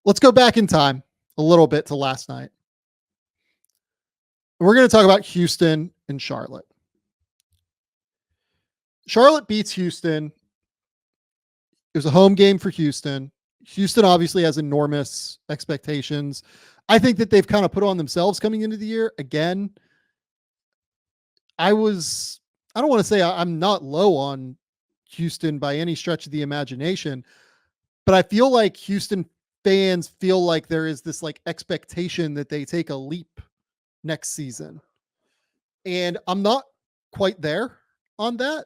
Let's go back in time a little bit to last night. We're going to talk about Houston and Charlotte. Charlotte beats Houston. It was a home game for Houston. Houston obviously has enormous expectations. I think that they've kind of put on themselves coming into the year. Again, I don't want to say I'm not low on Houston by any stretch of the imagination, but I feel like Houston fans feel like there is this like expectation that they take a leap next season. And I'm not quite there on that.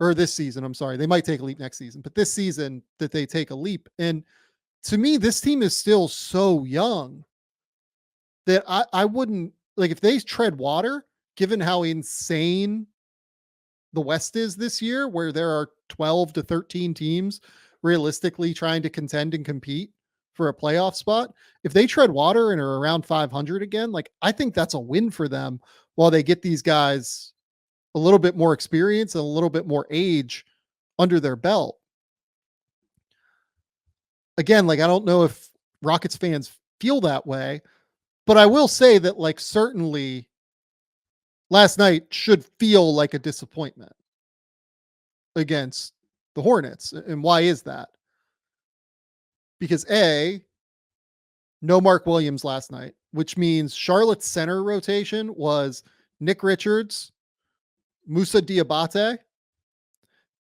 Or this season, I'm sorry. They might take a leap next season, but this season that they take a leap. And to me, this team is still so young that I wouldn't like if they tread water, given how insane the West is this year, where there are 12 to 13 teams realistically trying to contend and compete for a playoff spot. If they tread water and are around 500 again, like I think that's a win for them while they get these guys a little bit more experience and a little bit more age under their belt. Again, like I don't know if Rockets fans feel that way, but I will say that like certainly last night should feel like a disappointment against the Hornets. And why is that? Because no Mark Williams last night, which means Charlotte's center rotation was Nick Richards, Musa Diabate,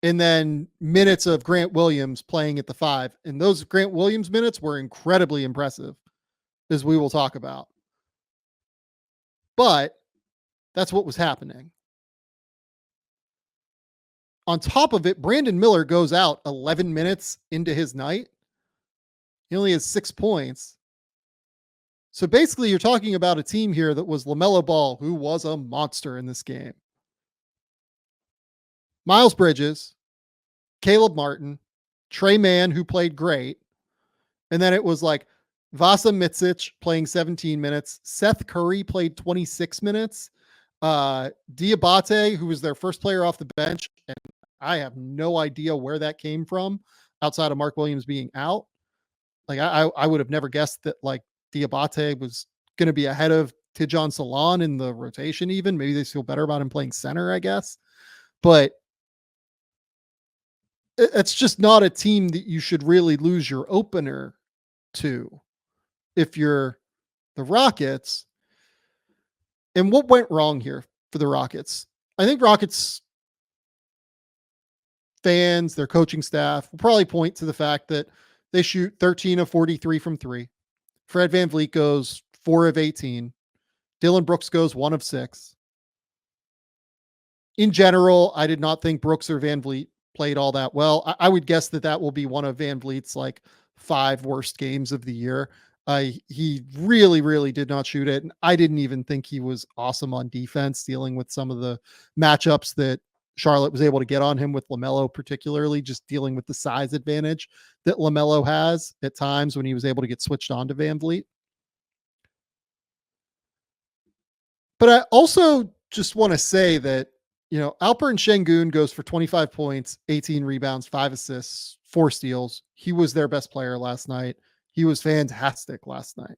and then minutes of Grant Williams playing at the 5. And those Grant Williams minutes were incredibly impressive, as we will talk about. But that's what was happening. On top of it, Brandon Miller goes out 11 minutes into his night. He only has 6 points. So basically, you're talking about a team here that was LaMelo Ball, who was a monster in this game. Miles Bridges, Caleb Martin, Trey Mann, who played great. And then it was like Vasa Mitsic playing 17 minutes. Seth Curry played 26 minutes. Diabate, who was their first player off the bench. And I have no idea where that came from outside of Mark Williams being out. Like I would have never guessed that like Diabate was going to be ahead of Tidjane Salon in the rotation even. Maybe they feel better about him playing center, I guess. But it's just not a team that you should really lose your opener to if you're the Rockets. And what went wrong here for the Rockets? I think Rockets fans, their coaching staff will probably point to the fact that they shoot 13 of 43 from 3. Fred VanVleet goes 4 of 18. Dylan Brooks goes 1 of 6. In general, I did not think Brooks or VanVleet played all that well. I would guess that will be one of VanVleet's like 5 worst games of the year. He really, really did not shoot it. And I didn't even think he was awesome on defense, dealing with some of the matchups that Charlotte was able to get on him with LaMelo, particularly just dealing with the size advantage that LaMelo has at times when he was able to get switched on to VanVleet. But I also just want to say that, you know, Alperen Sengun goes for 25 points, 18 rebounds, 5 assists, 4 steals. He was their best player last night. He was fantastic last night.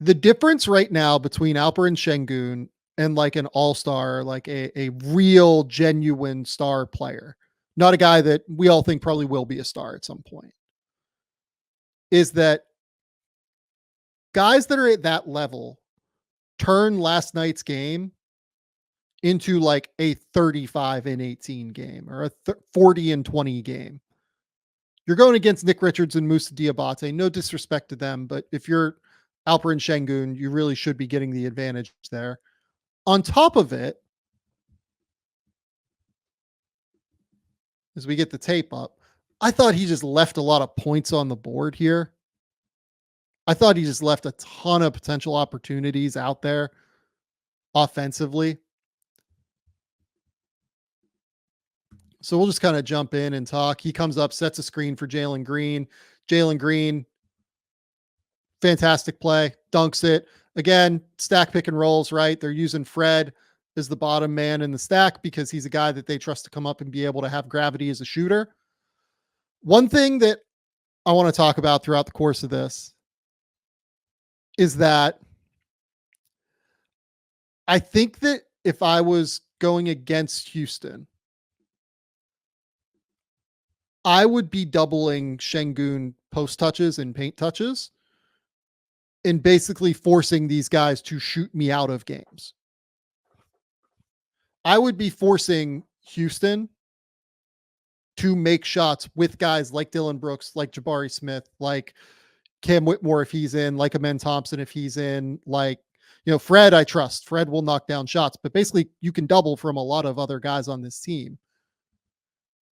The difference right now between Alperen Sengun and like an all-star, like a real genuine star player, not a guy that we all think probably will be a star at some point, is that guys that are at that level turn last night's game into like a 35 and 18 game or a 40 and 20 game. You're going against Nick Richards and Musa Diabate. No disrespect to them, but if you're Alperen Sengun, you really should be getting the advantage there. On top of it, as we get the tape up, I thought he just left a lot of points on the board here. I thought he just left a ton of potential opportunities out there offensively. So we'll just kind of jump in and talk. He comes up, sets a screen for Jalen Green. Jalen Green, fantastic play, dunks it. Again, stack pick and rolls, right? They're using Fred as the bottom man in the stack because he's a guy that they trust to come up and be able to have gravity as a shooter. One thing that I want to talk about throughout the course of this is that I think that if I was going against Houston, I would be doubling Şengün post touches and paint touches and basically forcing these guys to shoot me out of games. I would be forcing Houston to make shots with guys like Dylan Brooks, like Jabari Smith, like Cam Whitmore if he's in, like Amen Thompson if he's in, like, Fred, I trust. Fred will knock down shots, but basically you can double from a lot of other guys on this team.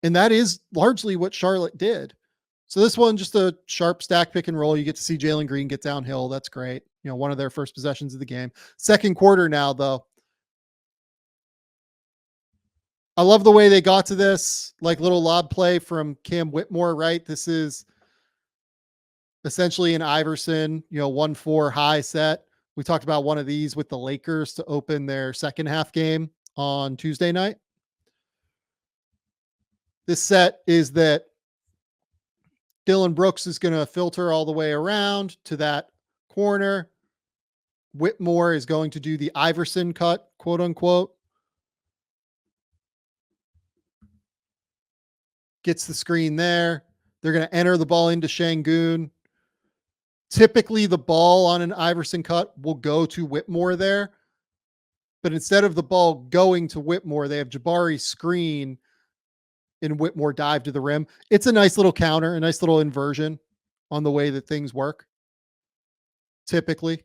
And that is largely what Charlotte did. So this one, just a sharp stack pick and roll. You get to see Jalen Green get downhill. That's great. One of their first possessions of the game. Second quarter now, though. I love the way they got to this, like little lob play from Cam Whitmore, right? This is essentially an Iverson, 1-4 high set. We talked about one of these with the Lakers to open their second half game on Tuesday night. This set is that Dylan Brooks is going to filter all the way around to that corner. Whitmore is going to do the Iverson cut, quote unquote. Gets the screen there. They're going to enter the ball into Şengün. Typically, the ball on an Iverson cut will go to Whitmore there. But instead of the ball going to Whitmore, they have Jabari screen and Whitmore dive to the rim. It's a nice little counter, a nice little inversion on the way that things work. Typically.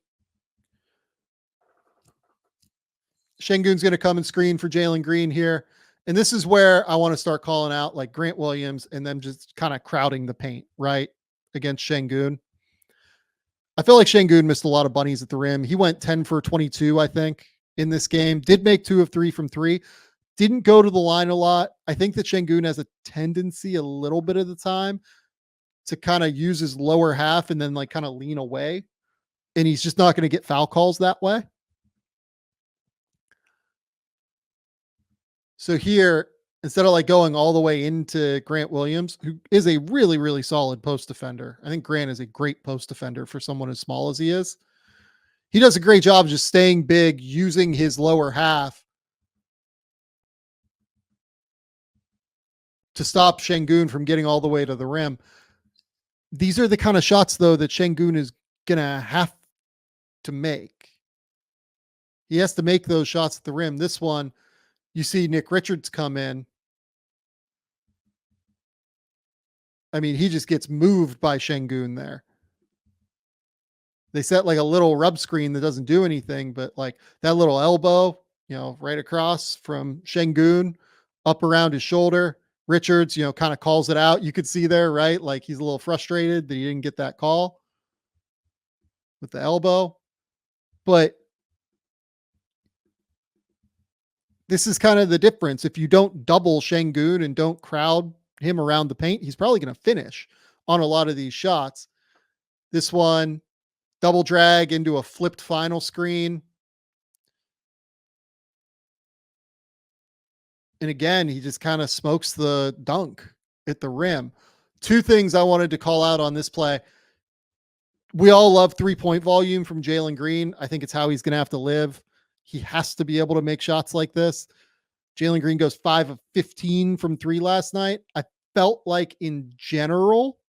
Şengün's going to come and screen for Jalen Green here. And this is where I want to start calling out like Grant Williams and them just kind of crowding the paint, right? Against Şengün. I feel like Şengün missed a lot of bunnies at the rim. He went 10 for 22, I think, in this game. Did make 2 of 3 from 3. Didn't go to the line a lot. I think that Şengün has a tendency a little bit of the time to kind of use his lower half and then like kind of lean away. And he's just not going to get foul calls that way. So here, instead of like going all the way into Grant Williams, who is a really, really solid post defender. I think Grant is a great post defender for someone as small as he is. He does a great job just staying big, using his lower half to stop Şengün from getting all the way to the rim. These are the kind of shots, though, that Şengün is going to have to make. He has to make those shots at the rim. This one, you see Nick Richards come in. I mean, he just gets moved by Şengün there. They set like a little rub screen that doesn't do anything, but like that little elbow, right across from Şengün, up around his shoulder. Richards, kind of calls it out. You could see there, right? Like he's a little frustrated that he didn't get that call with the elbow. But this is kind of the difference. If you don't double Şengün and don't crowd him around the paint, he's probably going to finish on a lot of these shots. This one, double drag into a flipped final screen. And again, he just kind of smokes the dunk at the rim. 2 things I wanted to call out on this play. We all love 3-point volume from Jalen Green. I think it's how he's going to have to live. He has to be able to make shots like this. Jalen Green goes 5 of 15 from 3 last night. I felt like in general,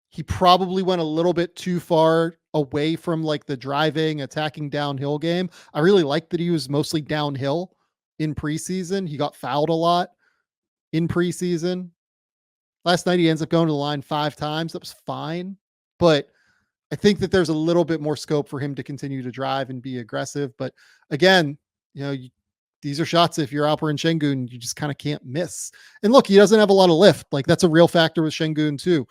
he probably went a little bit too far away from like the driving, attacking downhill game. I really liked that he was mostly downhill in preseason. He got fouled a lot in preseason. Last night, he ends up going to the line 5 times. That was fine. But I think that there's a little bit more scope for him to continue to drive and be aggressive. But again, these are shots. If you're Alperen Şengün, you just kind of can't miss. And look, he doesn't have a lot of lift. Like that's a real factor with Şengün too.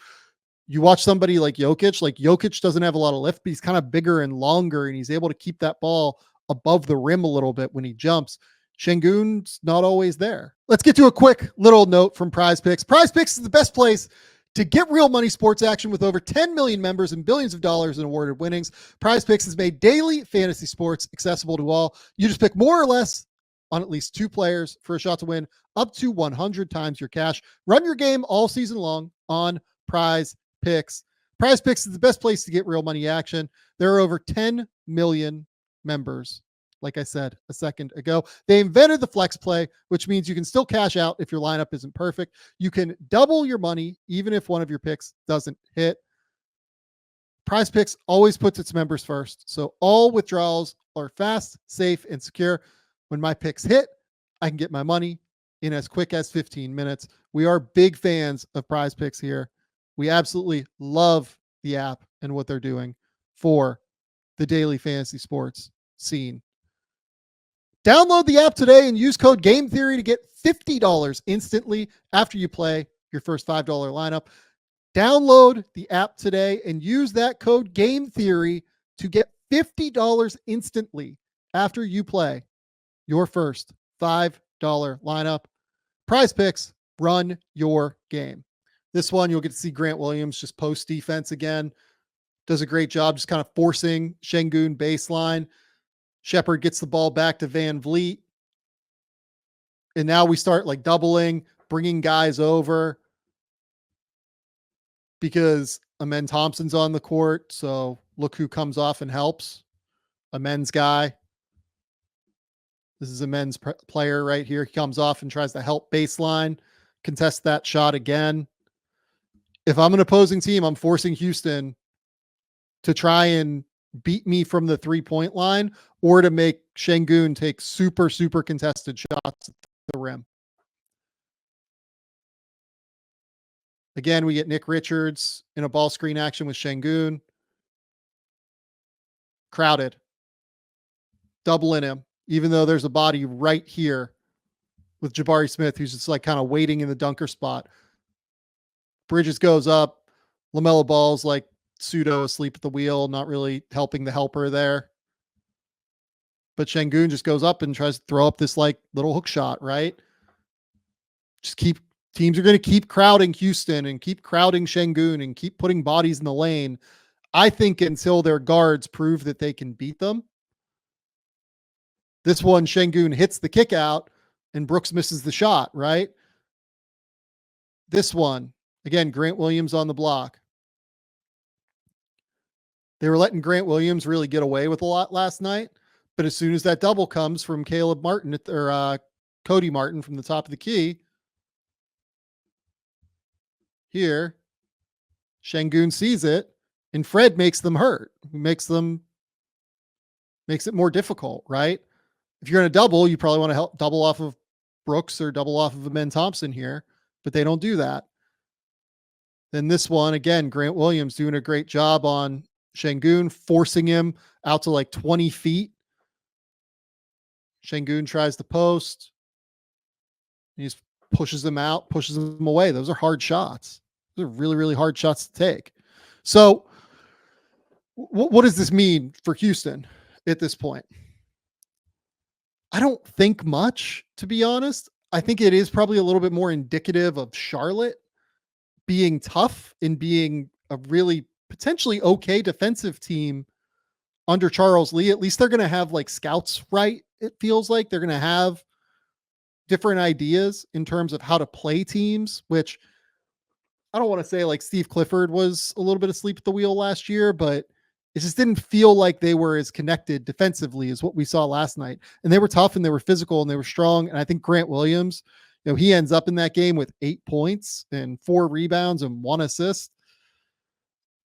You watch somebody like Jokic doesn't have a lot of lift, but he's kind of bigger and longer, and he's able to keep that ball above the rim a little bit when he jumps. Şengün's not always there. Let's get to a quick little note from Prize Picks. Prize Picks is the best place to get real money sports action with over 10 million members and billions of dollars in awarded winnings. Prize Picks has made daily fantasy sports accessible to all. You just pick more or less on at least 2 players for a shot to win up to 100 times your cash. Run your game all season long on Prize Picks. Prize Picks is the best place to get real money action. There are over 10 million members. Like I said a second ago, they invented the flex play, which means you can still cash out if your lineup isn't perfect. You can double your money even if one of your picks doesn't hit. Prize Picks always puts its members first, so all withdrawals are fast, safe, and secure. When my picks hit, I can get my money in as quick as 15 minutes. We are big fans of Prize Picks here. We absolutely love the app and what they're doing for the daily fantasy sports scene. Download the app today and use code Game Theory to get $50 instantly after you play your first $5 lineup. Download the app today and use that code Game Theory to get $50 instantly after you play your first $5 lineup. Prize Picks, run your game. This one, you'll get to see Grant Williams just post defense again. Does a great job just kind of forcing Şengün baseline. Shepard gets the ball back to Van Vliet. And now we start like doubling, bringing guys over because Amen Thompson's on the court. So look who comes off and helps. A men's guy. This is a men's player right here. He comes off and tries to help baseline, contest that shot again. If I'm an opposing team, I'm forcing Houston to try and beat me from the 3-point line or to make Şengün take super, super contested shots at the rim. Again, we get Nick Richards in a ball screen action with Şengün. Crowded. Doubling him, even though there's a body right here with Jabari Smith, who's just like kind of waiting in the dunker spot. Bridges goes up. LaMelo Ball's like pseudo asleep at the wheel, not really helping the helper there. But Şengün just goes up and tries to throw up this like little hook shot, right? Teams are going to keep crowding Houston and keep crowding Şengün and keep putting bodies in the lane, I think, until their guards prove that they can beat them. This one, Şengün hits the kick out and Brooks misses the shot, right? This one, again, Grant Williams on the block. They were letting Grant Williams really get away with a lot last night. But as soon as that double comes from Caleb Martin or Cody Martin from the top of the key, here, Şengün sees it, and Fred makes them hurt. Makes it more difficult, right? If you're going to double, you probably want to help double off of Brooks or double off of Amen Thompson here, but they don't do that. Then this one, again, Grant Williams doing a great job on Şengün, forcing him out to like 20 feet. Şengün tries to post. He just pushes him out, pushes him away. Those are hard shots. Those are really, really hard shots to take. So what does this mean for Houston at this point? I don't think much, to be honest. I think it is probably a little bit more indicative of Charlotte being tough and being a really potentially okay defensive team under Charles Lee. At least they're going to have like scouts, right? It feels like they're going to have different ideas in terms of how to play teams, which I don't want to say like Steve Clifford was a little bit asleep at the wheel last year, but it just didn't feel like they were as connected defensively as what we saw last night. And they were tough and they were physical and they were strong. And I think Grant Williams, he ends up in that game with 8 points and 4 rebounds and 1 assist.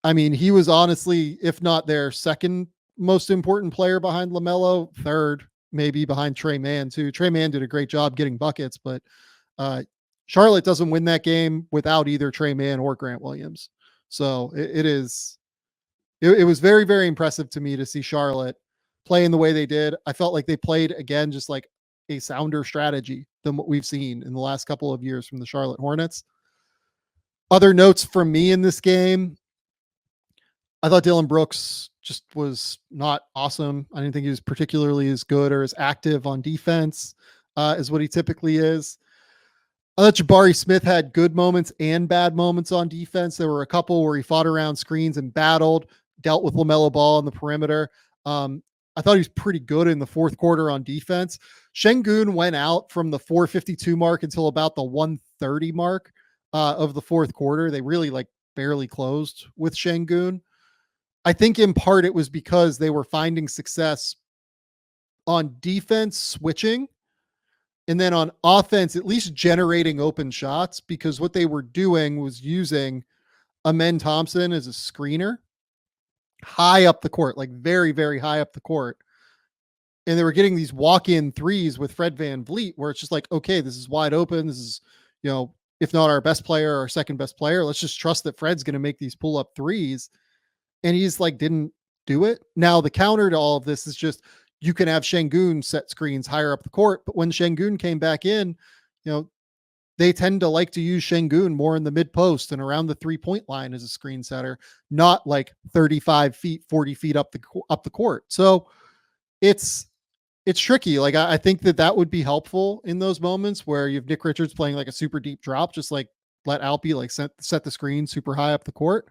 I mean, he was honestly, if not their second most important player behind LaMelo, third, maybe behind Trey Mann too. Trey Mann did a great job getting buckets, but Charlotte doesn't win that game without either Trey Mann or Grant Williams. So it was very, very impressive to me to see Charlotte playing the way they did. I felt like they played, again, just like a sounder strategy than what we've seen in the last couple of years from the Charlotte Hornets. Other notes from me in this game, I thought Dylan Brooks just was not awesome. I didn't think he was particularly as good or as active on defense as what he typically is. I thought Jabari Smith had good moments and bad moments on defense. There were a couple where he fought around screens and battled, dealt with LaMelo Ball on the perimeter. I I thought he was pretty good in the fourth quarter on defense. Şengün went out from the 4:52 mark until about the 1:30 mark of the fourth quarter. They really like barely closed with Şengün. I think in part it was because they were finding success on defense switching, and then on offense at least generating open shots, because what they were doing was using Amen Thompson as a screener high up the court, like very, very high up the court. And they were getting these walk-in threes with Fred VanVleet where it's just like, okay, this is wide open. This is, if not our best player, our second best player, let's just trust that Fred's going to make these pull-up threes. And he's like, didn't do it. Now, the counter to all of this is just, you can have Şengün set screens higher up the court. But when Şengün came back in, they tend to like to use Şengün more in the mid post and around the 3-point line as a screen setter, not like 35 feet, 40 feet up the court. So it's tricky. Like I think that would be helpful in those moments where you have Nick Richards playing like a super deep drop, just like let Alpi like set the screen super high up the court.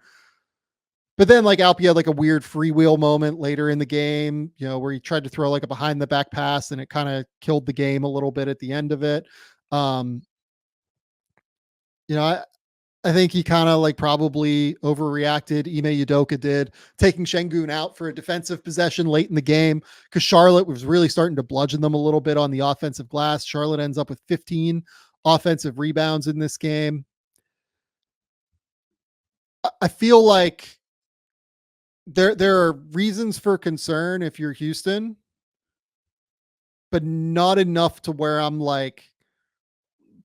But then like Alpi had like a weird freewheel moment later in the game, where he tried to throw like a behind the back pass and it kind of killed the game a little bit at the end of it. I think he kind of like probably overreacted. Ime Udoka did, taking Şengün out for a defensive possession late in the game because Charlotte was really starting to bludgeon them a little bit on the offensive glass. Charlotte ends up with 15 offensive rebounds in this game. I feel like there are reasons for concern if you're Houston, but not enough to where I'm like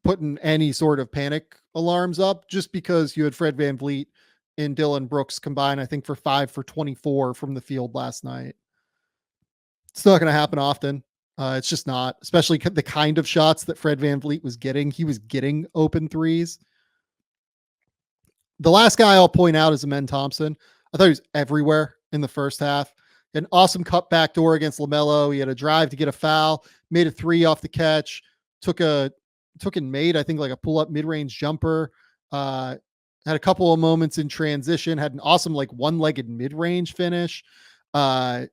putting any sort of panic alarms up, just because you had Fred VanVleet and Dylan Brooks combined, I think, for 5 for 24 from the field last night. It's not going to happen often. It's just not, especially the kind of shots that Fred VanVleet was getting. He was getting open threes. The last guy I'll point out is Amen Thompson. I thought he was everywhere in the first half. An awesome cut back door against LaMelo. He had a drive to get a foul, made a three off the catch, took and made, I think, like a pull-up mid-range jumper. Had a couple of moments in transition, had an awesome like one-legged mid-range finish. They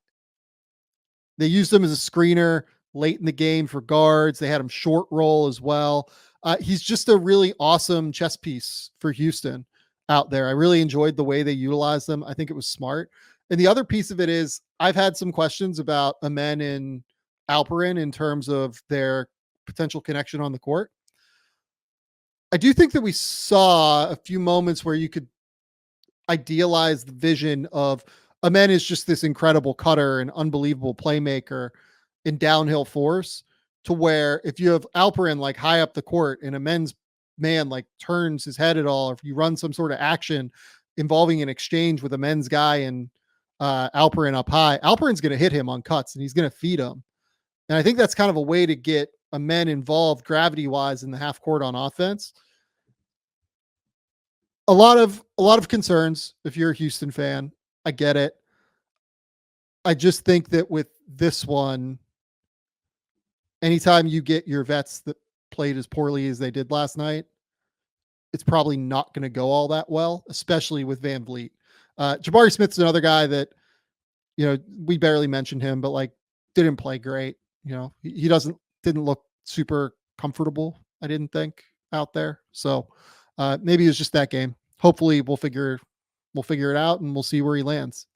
used him as a screener late in the game for guards. They had him short roll as well. He's just a really awesome chess piece for Houston out there. I really enjoyed the way they utilized them. I think it was smart. And the other piece of it is I've had some questions about Amen and Alperin in terms of their potential connection on the court. I do think that we saw a few moments where you could idealize the vision of Amen is just this incredible cutter and unbelievable playmaker in downhill force, to where if you have Alperin like high up the court and Amen's man like turns his head at all, or if you run some sort of action involving an exchange with Amen's guy and Alperin up high, Alperin's going to hit him on cuts and he's going to feed him. And I think that's kind of a way to get Amen involved gravity wise in the half court on offense. A lot of concerns if you're a Houston fan. I get it. I just think that with this one, anytime you get your vets that played as poorly as they did last night, it's probably not going to go all that well, especially with VanVleet. Jabari Smith's another guy that, we barely mentioned him, but like didn't play great. He didn't look super comfortable, I didn't think, out there. So maybe it was just that game. Hopefully we'll figure it out and we'll see where he lands.